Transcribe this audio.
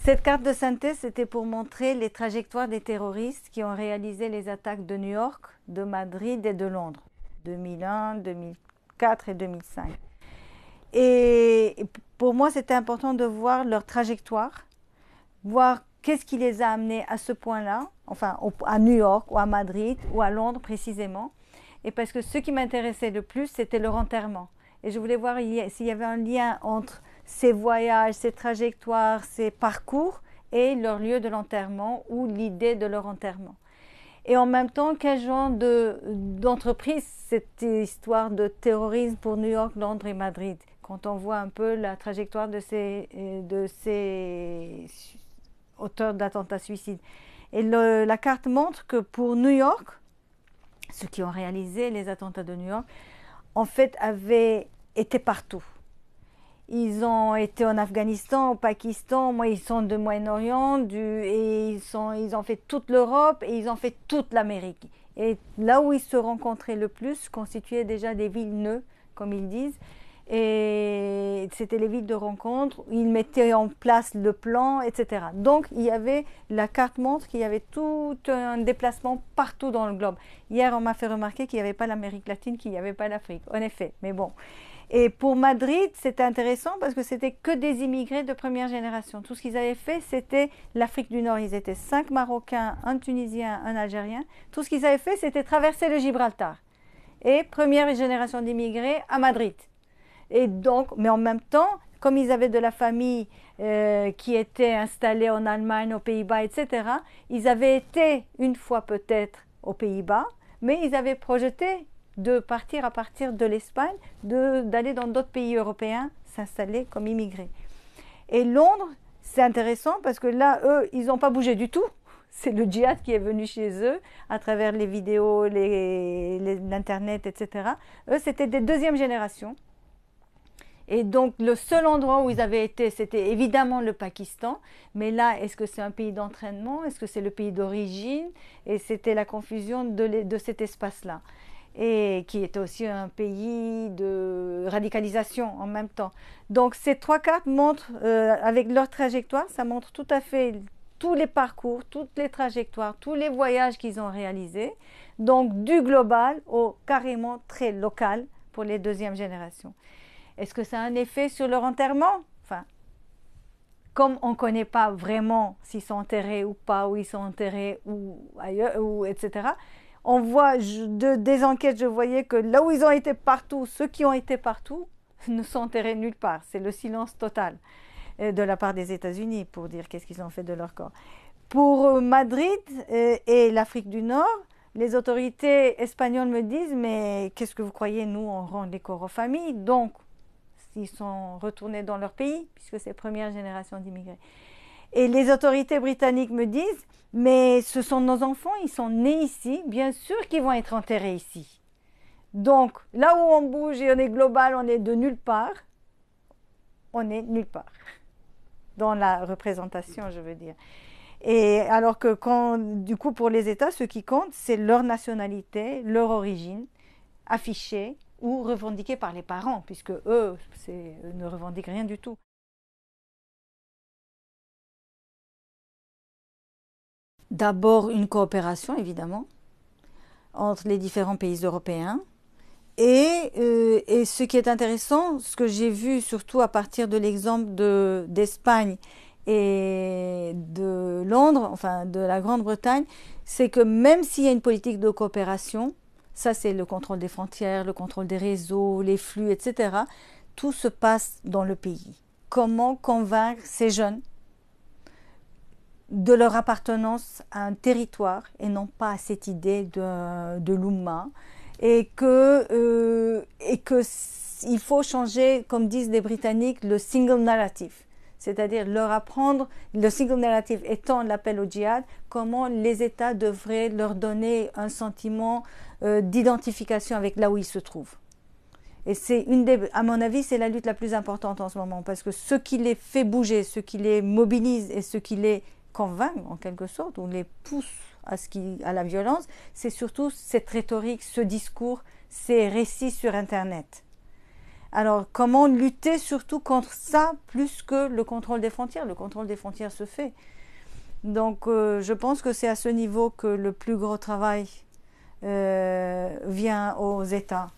Cette carte de synthèse, c'était pour montrer les trajectoires des terroristes qui ont réalisé les attaques de New York, de Madrid et de Londres, 2001, 2004 et 2005. Et pour moi, c'était important de voir leur trajectoire, voir qu'est-ce qui les a amenés à ce point-là, enfin à New York ou à Madrid ou à Londres précisément. Et parce que ce qui m'intéressait le plus, c'était leur enterrement. Et je voulais voir s'il y avait un lien entre ces voyages, ces trajectoires, ces parcours et leur lieu de l'enterrement ou l'idée de leur enterrement. Et en même temps, quel genre d'entreprise cette histoire de terrorisme pour New York, Londres et Madrid, quand on voit un peu la trajectoire de ces auteurs d'attentats suicides. Et la carte montre que pour New York, ceux qui ont réalisé les attentats de New York, en fait, avaient été partout. Ils ont été en Afghanistan, au Pakistan, moi ils sont de Moyen-Orient, et ils ont fait toute l'Europe et ils ont fait toute l'Amérique. Et là où ils se rencontraient le plus constituaient déjà des villes-nœuds, comme ils disent. Et c'était les villes de rencontre, ils mettaient en place le plan, etc. Donc il y avait, la carte montre qu'il y avait tout un déplacement partout dans le globe. Hier on m'a fait remarquer qu'il n'y avait pas l'Amérique latine, qu'il n'y avait pas l'Afrique, en effet, mais bon. Et pour Madrid, c'était intéressant parce que c'était que des immigrés de première génération. Tout ce qu'ils avaient fait, c'était l'Afrique du Nord. Ils étaient 5 Marocains, un Tunisien, un Algérien. Tout ce qu'ils avaient fait, c'était traverser le Gibraltar. Et première génération d'immigrés à Madrid. Et donc, mais en même temps, comme ils avaient de la famille qui était installée en Allemagne, aux Pays-Bas, etc., ils avaient été une fois peut-être aux Pays-Bas, mais ils avaient projeté de partir à partir de l'Espagne, d'aller dans d'autres pays européens, s'installer comme immigrés. Et Londres, c'est intéressant parce que là, eux, ils n'ont pas bougé du tout. C'est le djihad qui est venu chez eux à travers les vidéos, l'Internet, etc. Eux, c'était des deuxième génération. Et donc, le seul endroit où ils avaient été, c'était évidemment le Pakistan. Mais là, est-ce que c'est un pays d'entraînement? Est-ce que c'est le pays d'origine? Et c'était la confusion de cet espace-là. Et qui était aussi un pays de radicalisation en même temps. Donc ces trois cartes montrent, avec leur trajectoire, ça montre tout à fait tous les parcours, toutes les trajectoires, tous les voyages qu'ils ont réalisés. Donc du global au carrément très local pour les deuxièmes générations. Est-ce que ça a un effet sur leur enterrement? Enfin, comme on ne connaît pas vraiment s'ils sont enterrés ou pas, où ils sont enterrés ou ailleurs, ou etc., on voit des enquêtes, je voyais que là où ils ont été partout, ceux qui ont été partout ne sont enterrés nulle part. C'est le silence total de la part des États-Unis pour dire qu'est-ce qu'ils ont fait de leur corps. Pour Madrid et l'Afrique du Nord, les autorités espagnoles me disent « Mais qu'est-ce que vous croyez, nous, on rend les corps aux familles ?» Donc, ils sont retournés dans leur pays, puisque c'est la première génération d'immigrés. Et les autorités britanniques me disent « Mais ce sont nos enfants, ils sont nés ici, bien sûr qu'ils vont être enterrés ici. » Donc, là où on bouge et on est global, on est de nulle part, on est nulle part. Dans la représentation, je veux dire. Et alors que du coup, pour les États, ce qui compte, c'est leur nationalité, leur origine, affichée ou revendiquée par les parents, puisque eux ne revendiquent rien du tout. D'abord, une coopération, évidemment, entre les différents pays européens. Et ce qui est intéressant, ce que j'ai vu surtout à partir de l'exemple d'Espagne et de Londres, enfin de la Grande-Bretagne, c'est que même s'il y a une politique de coopération, ça c'est le contrôle des frontières, le contrôle des réseaux, les flux, etc., tout se passe dans le pays. Comment convaincre ces jeunes de leur appartenance à un territoire et non pas à cette idée de l'Oumma, et que il faut changer, comme disent les Britanniques, le single narrative, c'est-à-dire leur apprendre, le single narrative étant l'appel au djihad, comment les États devraient leur donner un sentiment d'identification avec là où ils se trouvent. Et c'est à mon avis, c'est la lutte la plus importante en ce moment, parce que ce qui les fait bouger, ce qui les mobilise et ce qui les convainc en quelque sorte, ou les pousse à la violence, c'est surtout cette rhétorique, ce discours, ces récits sur Internet. Alors, comment lutter surtout contre ça plus que le contrôle des frontières? Le contrôle des frontières se fait. Donc, je pense que c'est à ce niveau que le plus gros travail vient aux États.